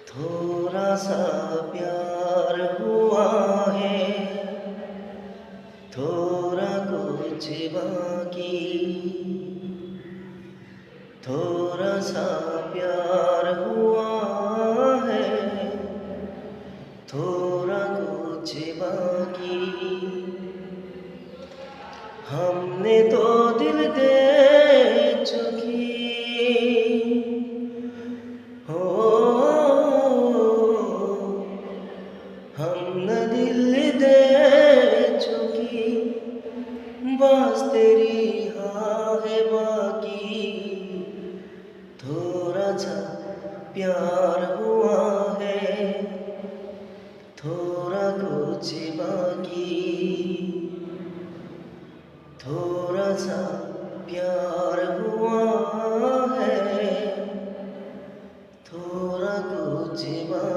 थोड़ा सा प्यार हुआ है, थोड़ा कुछ बाकी। थोड़ा सा प्यार हुआ है, थोड़ा कुछ बाकी। हमने तो दिल दे चुकी हो, हमने दिल दे चुकी, बस तेरी हाँ है बाकी। थोड़ा सा प्यार हुआ है, थोड़ा कुछ बाकी। थोड़ा सा प्यार हुआ है, थोड़ा कुछ बाकी।